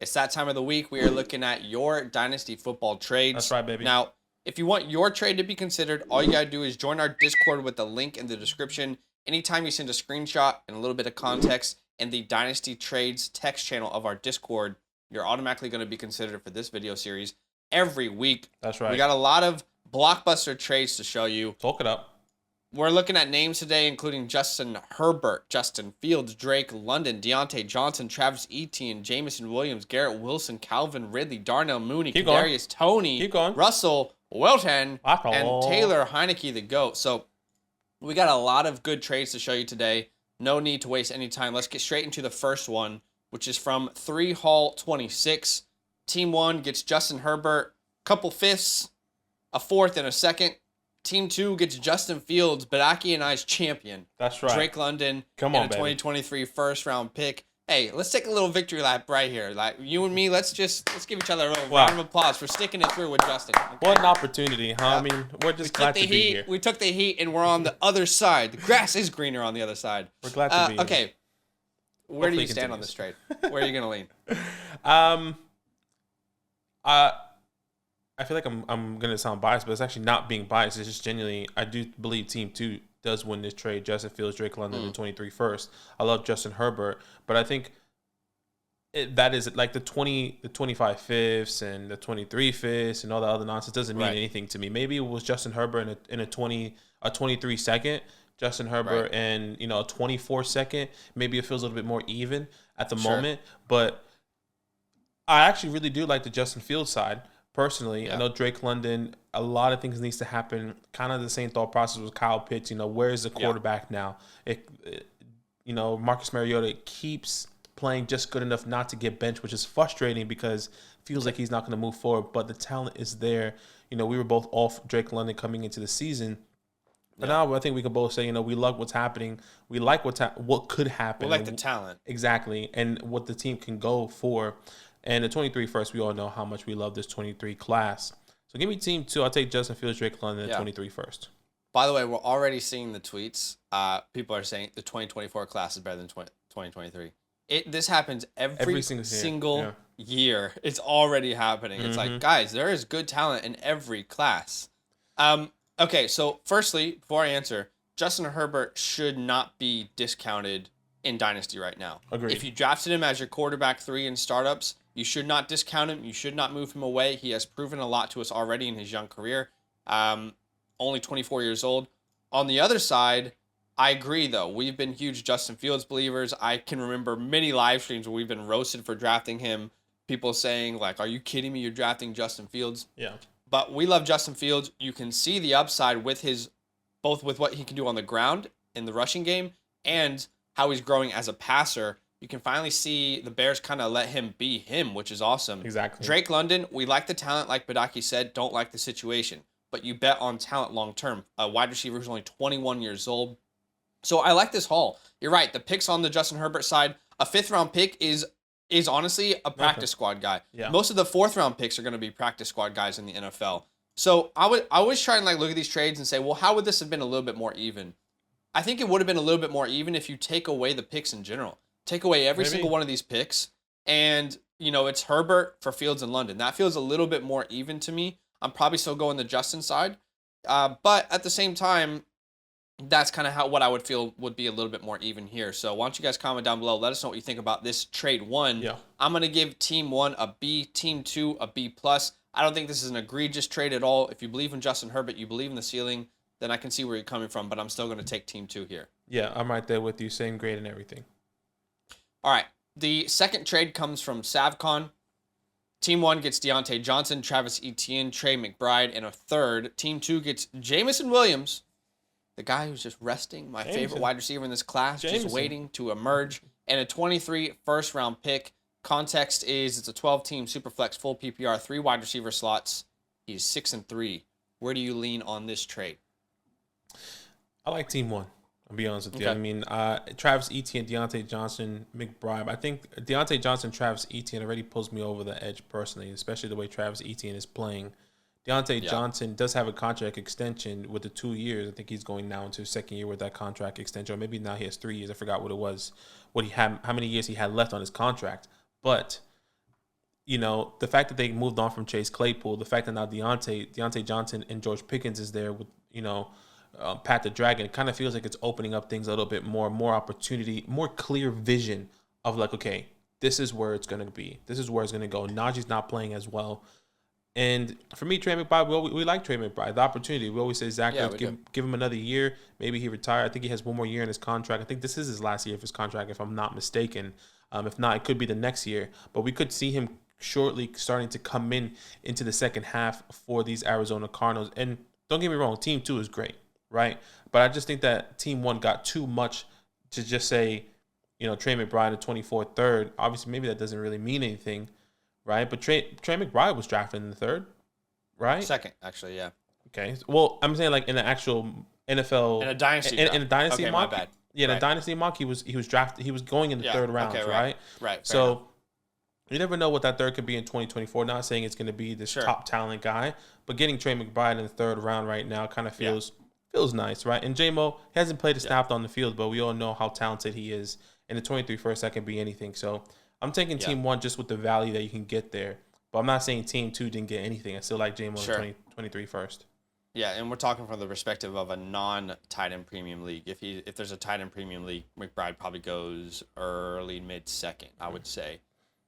It's that time of the week. We are looking at your Dynasty football trades. That's right, baby. Now, if you want your trade to be considered, all you got to do is join our Discord with the link in the description. Anytime you send a screenshot and a little bit of context in the Dynasty Trades text channel of our Discord, you're automatically going to be considered for this video series every week. That's right. We got a lot of blockbuster trades to show you. Talk it up. We're looking at names today, including Justin Herbert, Justin Fields, Drake London, Deontay Johnson, Travis Etienne, Jameson Williams, Garrett Wilson, Calvin Ridley, Darnell Mooney, Kadarius Toney, Russell Wilson, and Taylor Heineke, the GOAT. So we got a lot of good trades to show you today. No need to waste any time. Let's get straight into the first one, which is from 3 Hall 26. Team 1 gets Justin Herbert, couple fifths, a fourth, and a second. Team 2 gets Justin Fields, Badaki and I's champion. That's right. Drake London, Come on, and a 2023 first-round pick. Hey, let's take a little victory lap right here. Like you and me, let's give each other a little round of applause for sticking it through with Justin. Okay? What an opportunity, huh? I mean, we're just glad to be here. We took the heat, and we're on the other side. The grass is greener on the other side. We're glad to be here. Okay, where do you stand on this trade? Where are you gonna lean? I feel like I'm gonna sound biased, but it's actually not being biased. It's just genuinely, I do believe Team 2 does win this trade. Justin Fields, Drake London, and 23 first. I love Justin Herbert, but I think that is like the 25 fifths and the 23 fifths and all that other nonsense doesn't mean anything to me. Maybe it was Justin Herbert in a 23 second, Justin Herbert and a 24 second. Maybe it feels a little bit more even at the moment, but I actually really do like the Justin Fields side. Personally, I know Drake London, a lot of things needs to happen. Kind of the same thought process with Kyle Pitts. Where is the quarterback now? Marcus Mariota keeps playing just good enough not to get benched, which is frustrating because it feels like he's not going to move forward. But the talent is there. We were both off Drake London coming into the season. But now I think we can both say, we love what's happening. We like what could happen. We like the talent. Exactly. And what the team can go for. And the 23 first, we all know how much we love this 23 class. So give me Team 2. I'll take Justin Fields, Drake London, 23 first. By the way, we're already seeing the tweets. People are saying the 2024 class is better than 2023. This happens every single year. It's already happening. It's like, guys, there is good talent in every class. Okay, so firstly, before I answer, Justin Herbert should not be discounted in Dynasty right now. Agreed. If you drafted him as your quarterback 3 in startups, you should not discount him. You should not move him away. He has proven a lot to us already in his young career. Only 24 years old. On the other side, I agree, though. We've been huge Justin Fields believers. I can remember many live streams where we've been roasted for drafting him. People saying, like, are you kidding me? You're drafting Justin Fields. Yeah. But we love Justin Fields. You can see the upside with both with what he can do on the ground in the rushing game and how he's growing as a passer. You can finally see the Bears kind of let him be him, which is awesome. Exactly. Drake London, we like the talent, like Badaki said, don't like the situation. But you bet on talent long term. A wide receiver who's only 21 years old. So I like this haul. You're right. The picks on the Justin Herbert side, a 5th-round pick is honestly a practice squad guy. Yeah. Most of the 4th-round picks are going to be practice squad guys in the NFL. So I always try and look at these trades and say, well, how would this have been a little bit more even? I think it would have been a little bit more even if you take away the picks in general. Take away every single one of these picks, and it's Herbert for Fields and London. That feels a little bit more even to me. I'm probably still going the Justin side, but at the same time, that's kind of what I would feel would be a little bit more even here. So why don't you guys comment down below? Let us know what you think about this trade 1. Yeah. I'm gonna give Team 1 a B, Team 2 a B+. I don't think this is an egregious trade at all. If you believe in Justin Herbert, you believe in the ceiling, then I can see where you're coming from. But I'm still gonna take Team 2 here. Yeah, I'm right there with you. Same grade and everything. All right, the second trade comes from Savcon. Team 1 gets Deontay Johnson, Travis Etienne, Trey McBride, and a third. Team 2 gets Jameson Williams, the guy who's just resting, my favorite wide receiver in this class, just waiting to emerge, and a 23 first-round pick. Context is it's a 12-team Superflex full PPR, 3 wide receiver slots. He's 6-3. Where do you lean on this trade? I like Team 1. I'll be honest with you. I mean, Travis Etienne, Deontay Johnson, McBride. I think Deontay Johnson, Travis Etienne already pulls me over the edge personally, especially the way Travis Etienne is playing. Deontay Johnson does have a contract extension with the 2 years. I think he's going now into his second year with that contract extension, or maybe now he has 3 years. I forgot what it was, how many years he had left on his contract. But the fact that they moved on from Chase Claypool, the fact that now Deontay Johnson and George Pickens is there with, Pat the Dragon, it kind of feels like it's opening up things a little bit more opportunity, more clear vision of like, okay, this is where it's going to be. This is where it's going to go. Najee's not playing as well. And for me, Trey McBride, we like Trey McBride. The opportunity. We always say, Zach, give him another year. Maybe he retire. I think he has one more year in his contract. I think this is his last year of his contract, if I'm not mistaken. If not, it could be the next year. But we could see him shortly starting to come into the second half for these Arizona Cardinals. And don't get me wrong, Team 2 is great, right? But I just think that Team 1 got too much to just say, Trey McBride, a 24th third. Obviously, maybe that doesn't really mean anything. Right, but Trey McBride was drafted in the third, right? Second, actually, yeah. Okay, well, I'm saying like in the actual NFL in a dynasty in a dynasty okay, mock. My bad. Yeah, in a dynasty mock, he was drafted. He was going in the third round, right? So you never know what that third could be in 2024. Not saying it's going to be this top talent guy, but getting Trey McBride in the third round right now kind of feels nice, right? And J-Mo hasn't played a snap on the field, but we all know how talented he is. In the 23 first, that can be anything. So I'm taking Team 1 just with the value that you can get there. But I'm not saying Team 2 didn't get anything. I still like J-Mo in 2023 first. Yeah, and we're talking from the perspective of a non-tight end premium league. If there's a tight end premium league, McBride probably goes early, mid-second, I would say,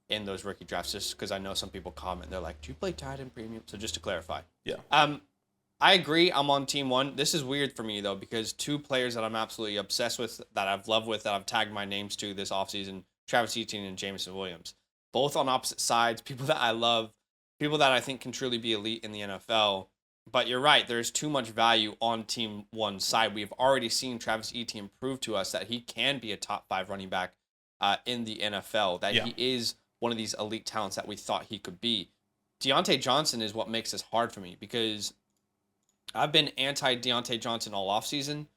in those rookie drafts, just because I know some people comment. They're like, do you play tight end premium? So just to clarify. Yeah. I agree. I'm on Team 1. This is weird for me, though, because two players that I'm absolutely obsessed with, that I've loved with, that I've tagged my names to this offseason, Travis Etienne and Jameson Williams. Both on opposite sides, people that I love, people that I think can truly be elite in the NFL. But you're right, there's too much value on Team 1's side. We've already seen Travis Etienne prove to us that he can be a top 5 running back in the NFL, that he is one of these elite talents that we thought he could be. Deontay Johnson is what makes this hard for me, because I've been anti-Deontay Johnson all offseason.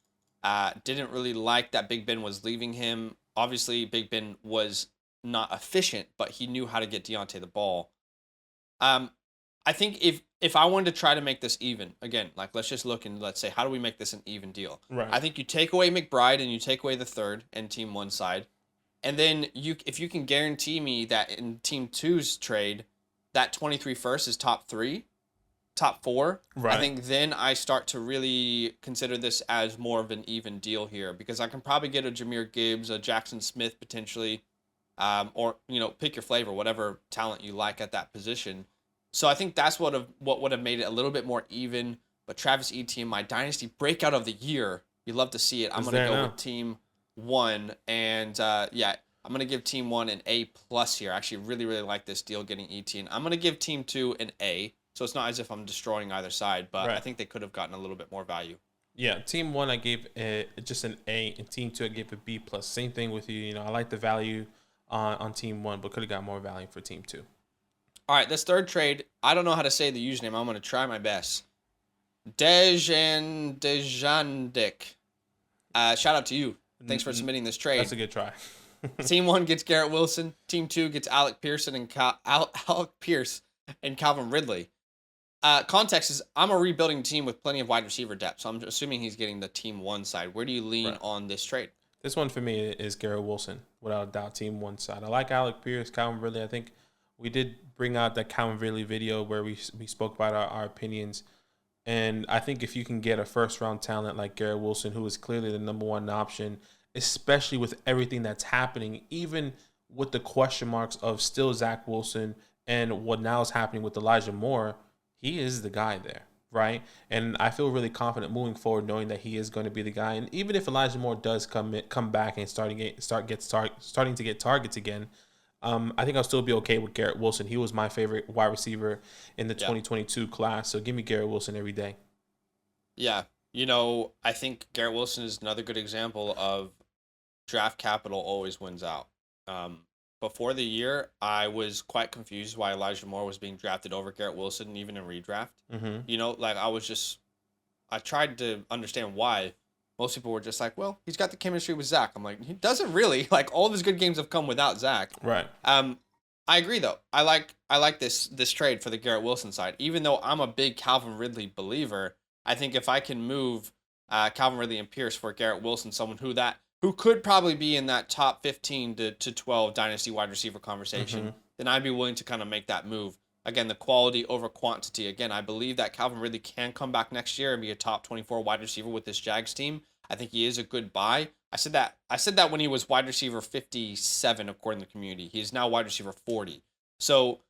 Didn't really like that Big Ben was leaving him. Obviously, Big Ben was not efficient, but he knew how to get Deontay the ball. I think if I wanted to try to make this even, again, like let's just look and let's say, how do we make this an even deal? Right. I think you take away McBride and you take away the third and Team 1 side. And then if you can guarantee me that in Team 2's trade, that 23 first is top 3, top 4, I think then I start to really consider this as more of an even deal here, because I can probably get a Jahmyr Gibbs, a Jackson Smith potentially, or pick your flavor, whatever talent you like at that position. So I think that's what would have made it a little bit more even. But Travis Etienne, my dynasty breakout of the year, you'd love to see it. I'm going to go with Team 1, and I'm going to give Team 1 an A+ here. I actually really, really like this deal getting Etienne. I'm going to give Team 2 an A. So it's not as if I'm destroying either side, but I think they could have gotten a little bit more value. Yeah, Team 1 I gave just an A, and Team 2 I gave a B+. Same thing with you. I like the value on Team 1, but could have got more value for Team 2. All right, this third trade, I don't know how to say the username. I'm going to try my best. Dejandik. Shout out to you. Thanks for submitting this trade. That's a good try. Team 1 gets Garrett Wilson. Team 2 gets Alec Pierce and Calvin Ridley. Context is I'm a rebuilding team with plenty of wide receiver depth, so I'm assuming he's getting the Team 1 side. Where do you lean on this trade? This one for me is Garrett Wilson, without a doubt, Team 1 side. I like Alec Pierce, Calvin Ridley. I think we did bring out that Calvin Ridley video where we spoke about our opinions. And I think if you can get a first-round talent like Garrett Wilson, who is clearly the number 1 option, especially with everything that's happening, even with the question marks of still Zach Wilson and what now is happening with Elijah Moore, he is the guy there, right? And I feel really confident moving forward knowing that he is going to be the guy. And even if Elijah Moore does come back and starting to get targets again, I think I'll still be okay with Garrett Wilson. He was my favorite wide receiver in the 2022 class. So give me Garrett Wilson every day. Yeah. I think Garrett Wilson is another good example of draft capital always wins out. Before the year, I was quite confused why Elijah Moore was being drafted over Garrett Wilson, even in redraft. Mm-hmm. I tried to understand why. Most people were just like, well, he's got the chemistry with Zach. I'm like, he doesn't really. Like, all of his good games have come without Zach. Right. I agree, though. I like this trade for the Garrett Wilson side. Even though I'm a big Calvin Ridley believer, I think if I can move Calvin Ridley and Pierce for Garrett Wilson, someone who could probably be in that top 15 to 12 dynasty wide receiver conversation, then I'd be willing to kind of make that move. Again, the quality over quantity. Again, I believe that Calvin Ridley can come back next year and be a top 24 wide receiver with this Jags team. I think he is a good buy. I said that when he was wide receiver 57 according to the community. He is now wide receiver 40. So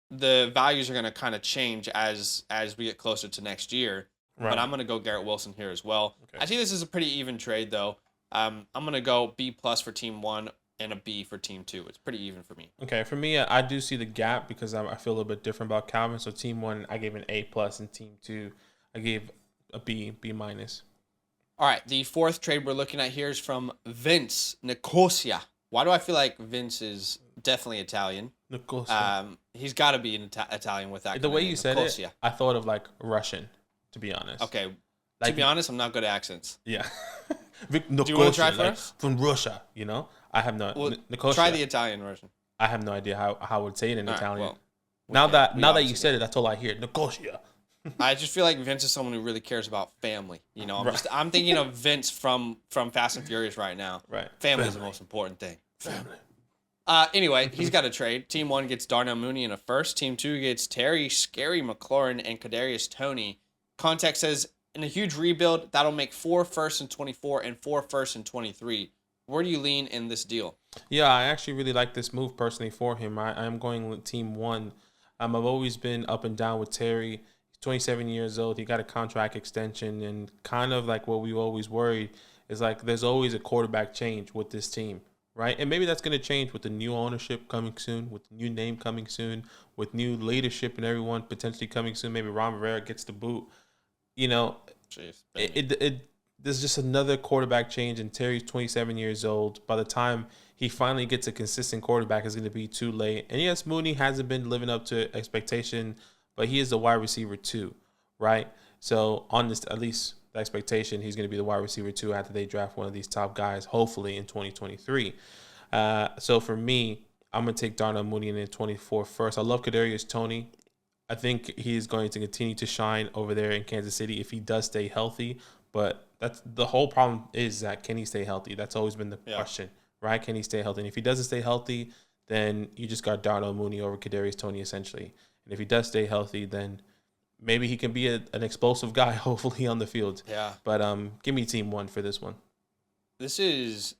the values are going to kind of change as we get closer to next year. Right. But I'm going to go Garrett Wilson here as well. Okay. I see this is a pretty even trade though. I'm going to go B+ for team 1 and a B for team 2. It's pretty even for me. Okay, for me, I do see the gap because I feel a little bit different about Calvin. So team 1, I gave an A+, and team 2, I gave a B-. All right, the fourth trade we're looking at here is from Vince Nicosia. Why do I feel like Vince is definitely Italian? Nicosia. He's got to be an Italian with that. The way you said it, I thought of like Russian, to be honest. Okay, like, to be honest, I'm not good at accents. Yeah. Do you want to try first? From Russia, you know? I have no. Well, try the Italian version. I have no idea how I would say it in Italian. Well, now that you said it, that's all I hear. Nicosia. I just feel like Vince is someone who really cares about family. You know, I'm thinking of Vince from Fast and Furious right now. Right. Family is the most important thing. Family. Anyway, he's got a trade. Team 1 gets Darnell Mooney in a first. Team 2 gets Terry Scary McLaurin and Kadarius Toney. Context says, in a huge rebuild, that'll make 4 firsts in 24 and 4 firsts in 23. Where do you lean in this deal? Yeah, I actually really like this move personally for him. I'm going with team 1. I've always been up and down with Terry. 27 years old. He got a contract extension, and kind of like what we always worried is like there's always a quarterback change with this team, right? And maybe that's going to change with the new ownership coming soon, with the new name coming soon, with new leadership and everyone potentially coming soon. Maybe Ron Rivera gets the boot. You know, there's just another quarterback change, and Terry's 27 years old. By the time he finally gets a consistent quarterback, it's going to be too late. And yes, Mooney hasn't been living up to expectation, but he is the wide receiver 2, right? So on this, at least the expectation, he's going to be the wide receiver 2 after they draft one of these top guys, hopefully in 2023. So for me, I'm going to take Darnell Mooney in 24 first. I love Kadarius Toney. I think he is going to continue to shine over there in Kansas City if he does stay healthy. But that's the whole problem is that can he stay healthy? That's always been the question, right? Can he stay healthy? And if he doesn't stay healthy, then you just got Darnell Mooney over Kadarius Toney essentially. And if he does stay healthy, then maybe he can be an explosive guy, hopefully, on the field. Yeah. But give me team 1 for this one. This is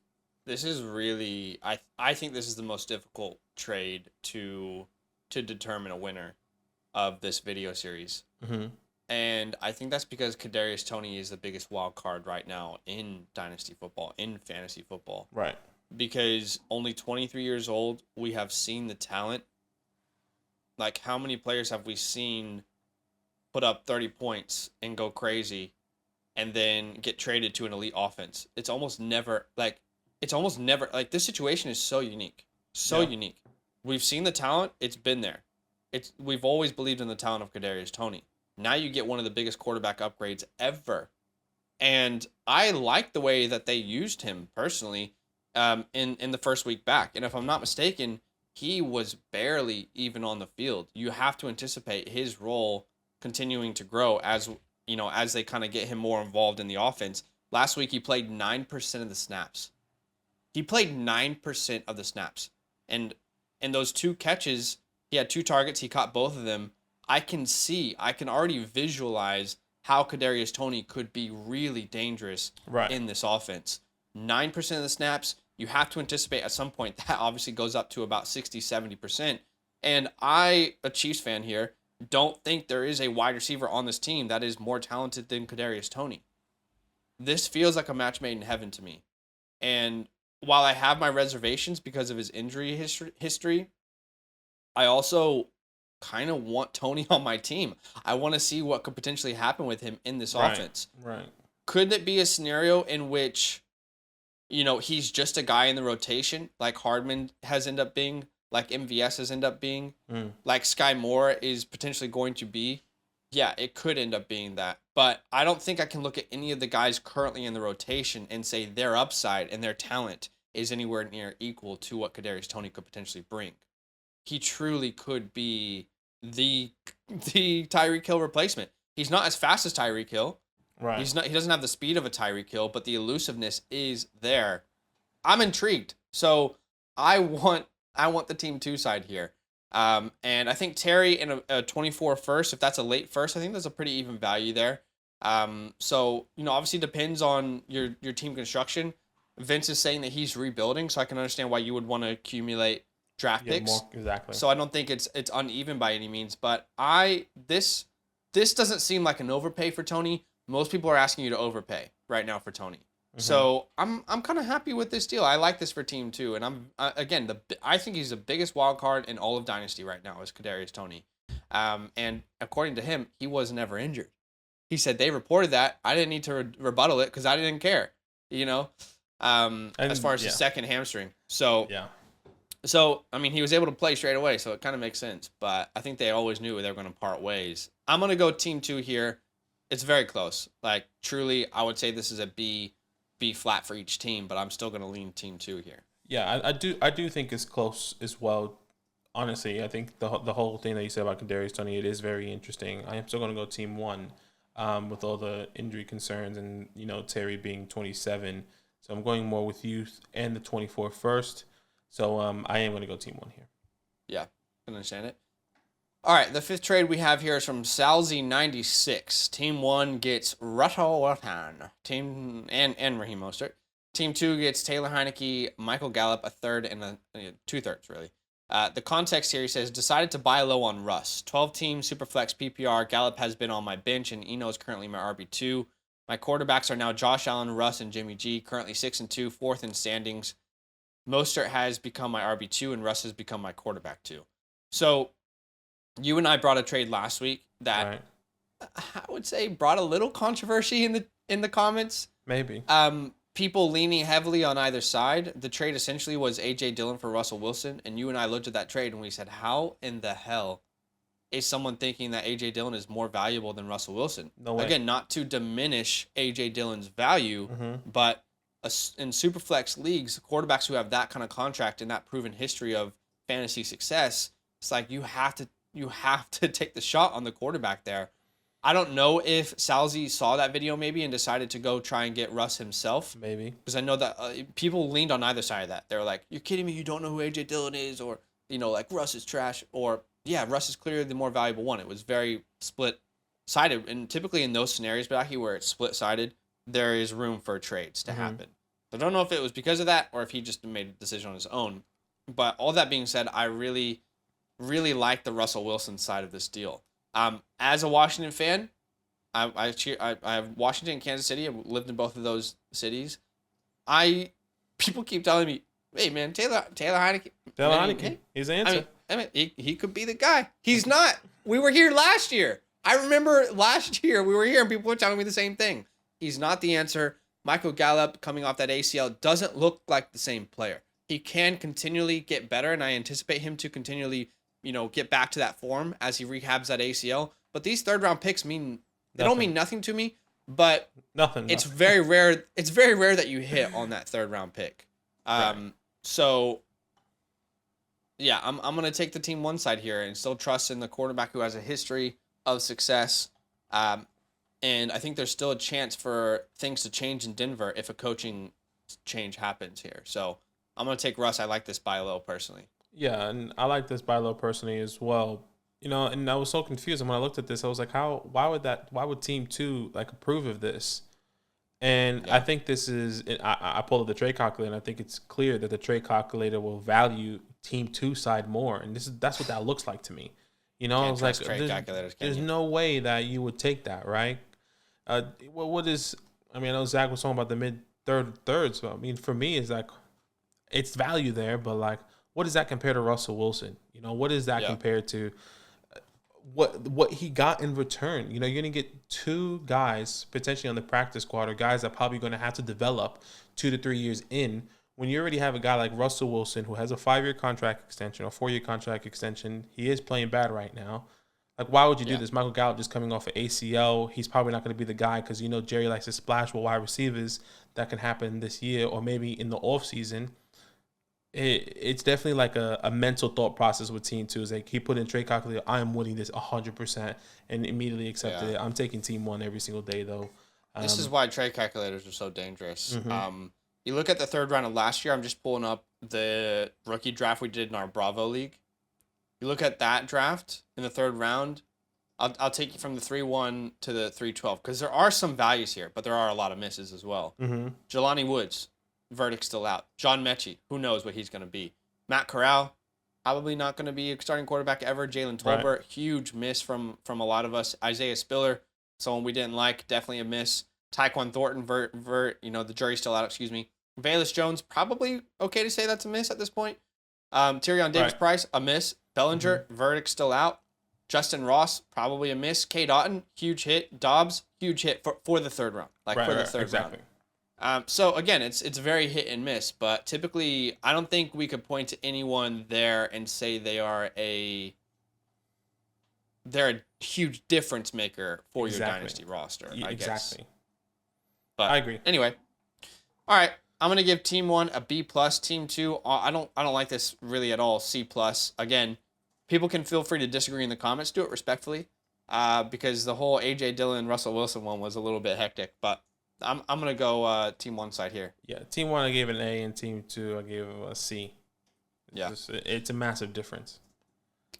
really I think this is the most difficult trade to determine a winner of this video series. Mm-hmm. And I think that's because Kadarius Toney is the biggest wild card right now in Dynasty football, in fantasy football. Right. Because only 23 years old, we have seen the talent. Like, how many players have we seen put up 30 points and go crazy and then get traded to an elite offense? It's almost never, like, this situation is so unique. So unique. We've seen the talent. It's been there. We've always believed in the talent of Kadarius Toney. Now you get one of the biggest quarterback upgrades ever. And I like the way that they used him personally in the first week back. And if I'm not mistaken, he was barely even on the field. You have to anticipate his role continuing to grow as they kind of get him more involved in the offense. Last week, he played 9% of the snaps. He played 9% of the snaps. And in those 2 catches, he had 2 targets. He caught both of them. I can already visualize how Kadarius Toney could be really dangerous in this offense. 9% of the snaps, you have to anticipate at some point that obviously goes up to about 60, 70%. And I, a Chiefs fan here, don't think there is a wide receiver on this team that is more talented than Kadarius Toney. This feels like a match made in heaven to me. And while I have my reservations because of his injury history, I also kind of want Toney on my team. I want to see what could potentially happen with him in this offense. Right. Could it be a scenario in which, he's just a guy in the rotation, like Hardman has ended up being, like MVS has ended up being, like Sky Moore is potentially going to be? Yeah, it could end up being that. But I don't think I can look at any of the guys currently in the rotation and say their upside and their talent is anywhere near equal to what Kadarius Toney could potentially bring. He truly could be the Tyreek Hill replacement. He's not as fast as Tyreek Hill. Right. He doesn't have the speed of a Tyreek Hill, but the elusiveness is there. I'm intrigued. So I want the team 2 side here. And I think Terry in a 24 first, if that's a late first, I think there's a pretty even value there. So, obviously depends on your team construction. Vince is saying that he's rebuilding, so I can understand why you would want to accumulate draft picks. More, exactly. So I don't think it's uneven by any means, but this doesn't seem like an overpay for Tony. Most people are asking you to overpay right now for Tony. So I'm kind of happy with this deal. I like this for team 2, and I think he's the biggest wild card in all of Dynasty right now is Kadarius Toney. And according to him, he was never injured. He said they reported that. I didn't need to rebuttal it because I didn't care. As far as the second hamstring. So yeah. So, I mean, he was able to play straight away, so it kind of makes sense. But I think they always knew they were going to part ways. I'm going to go team 2 here. It's very close. Like, truly, I would say this is a B flat for each team, but I'm still going to lean team 2 here. Yeah, I do think it's close as well. Honestly, I think the whole thing that you said about Kadarius Toney, it is very interesting. I am still going to go team 1 with all the injury concerns and, Terry being 27. So I'm going more with youth and the 24 first. So I am going to go team 1 here. Yeah, I can understand it. All right, the 5th trade we have here is from Salzy96. Team 1 gets Russell Wilson. And Raheem Mostert. Team 2 gets Taylor Heineke, Michael Gallup, a third and 2/3 really. The context here, he says, decided to buy low on Russ. 12-team Superflex PPR. Gallup has been on my bench, and Eno is currently my RB2. My quarterbacks are now Josh Allen, Russ, and Jimmy G, currently 6-2, 4th in standings. Mostert has become my RB2, and Russ has become my quarterback 2. So you and I brought a trade last week that I would say brought a little controversy in the comments. Maybe. People leaning heavily on either side. The trade essentially was A.J. Dillon for Russell Wilson, and you and I looked at that trade and we said, how in the hell is someone thinking that A.J. Dillon is more valuable than Russell Wilson? No way. Again, not to diminish A.J. Dillon's value, but in Superflex leagues, quarterbacks who have that kind of contract and that proven history of fantasy success, it's like you have to take the shot on the quarterback there. I don't know if Salzy saw that video maybe and decided to go try and get Russ himself. Maybe. Because I know that people leaned on either side of that. They were like, you're kidding me, you don't know who A.J. Dillon is, or, like Russ is trash, or, yeah, Russ is clearly the more valuable one. It was very split-sided. And typically in those scenarios, Becky, where it's split-sided, there is room for trades to happen. So I don't know if it was because of that or if he just made a decision on his own. But all that being said, I really, really like the Russell Wilson side of this deal. As a Washington fan, I have Washington and Kansas City. I've lived in both of those cities. People keep telling me, hey man, Taylor Heineke. Heineke. He's the answer. I mean, he could be the guy. He's not. We were here last year. I remember last year we were here and people were telling me the same thing. He's not the answer. Michael Gallup coming off that ACL doesn't look like the same player. He can continually get better, and I anticipate him to continually, get back to that form as he rehabs that ACL. But these 3rd-round picks don't mean nothing to me. But it's very rare. It's very rare that you hit on that 3rd-round pick. Right. So yeah, I'm gonna take the team 1 side here and still trust in the quarterback who has a history of success. And I think there's still a chance for things to change in Denver if a coaching change happens here. So I'm going to take Russ. I like this buy low personally. Yeah, and I like this buy low personally as well. And I was so confused. And when I looked at this, I was like, why would team 2 approve of this? And yeah. I think this is, I pulled up the trade calculator, and I think it's clear that the trade calculator will value team 2 side more. And that's what that looks like to me. I was like, there's no way that you would take that, right? I know Zach was talking about the mid-third. So, I mean, for me, it's like, it's value there, but what does that compare to Russell Wilson? What is that compared to what he got in return? You're going to get 2 guys potentially on the practice squad, or guys that probably going to have to develop 2 to 3 years in, when you already have a guy like Russell Wilson who has a 5-year contract extension or 4-year contract extension. He is playing bad right now. Why would you do this? Michael Gallup just coming off an ACL. He's probably not going to be the guy because, Jerry likes to splash with wide receivers. That can happen this year or maybe in the offseason. It's definitely a mental thought process with team 2. Is he put in trade calculator, I am winning this 100% and immediately accepted it. I'm taking team 1 every single day, though. This is why trade calculators are so dangerous. You look at the 3rd round of last year. I'm just pulling up the rookie draft we did in our Bravo League. You look at that draft in the third round, I'll take you from the 3-1 to the 3-12 because there are some values here, but there are a lot of misses as well. Mm-hmm. Jelani Woods, verdict still out. John Mechie, who knows what he's going to be. Matt Corral, probably not going to be a starting quarterback ever. Jalen Tolbert, huge miss from a lot of us. Isaiah Spiller, someone we didn't like, definitely a miss. Tyquan Thornton, the jury's still out, excuse me. Velus Jones, probably okay to say that's a miss at this point. Tyrion Davis-Price, a miss. Bellinger, verdict still out. Justin Ross, probably a miss. Cade Otton, huge hit. Dobbs, huge hit for the third round. Third round. So again, it's very hit and miss, but typically I don't think we could point to anyone there and say they're a huge difference maker for your dynasty roster, I guess. But I agree. Anyway. All right. I'm gonna give Team 1 a B+. Team 2, I don't like this really at all. C+. Again, people can feel free to disagree in the comments. Do it respectfully, because the whole AJ Dillon, Russell Wilson one was a little bit hectic. But I'm gonna go Team 1 side here. Yeah, Team 1 I gave an A, and Team 2 I gave a C. Yeah, it's a massive difference.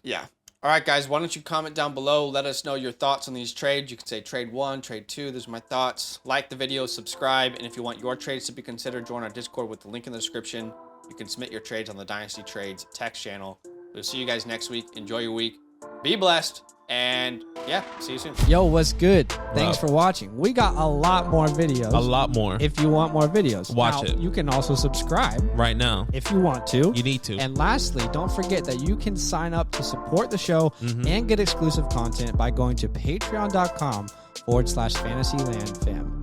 Yeah. All right, guys. Why don't you comment down below? Let us know your thoughts on these trades. You can say trade 1, trade 2. Those are my thoughts. Like the video, subscribe, and if you want your trades to be considered, join our Discord with the link in the description. You can submit your trades on the Dynasty Trades text channel. We'll see you guys next week. Enjoy your week. Be blessed. And yeah, see you soon. Yo, what's good? Thanks for watching. We got a lot more videos. A lot more. If you want more videos, watch it. You can also subscribe right now if you want to. You need to. And lastly, don't forget that you can sign up to support the show and get exclusive content by going to patreon.com/FantasyLandFam.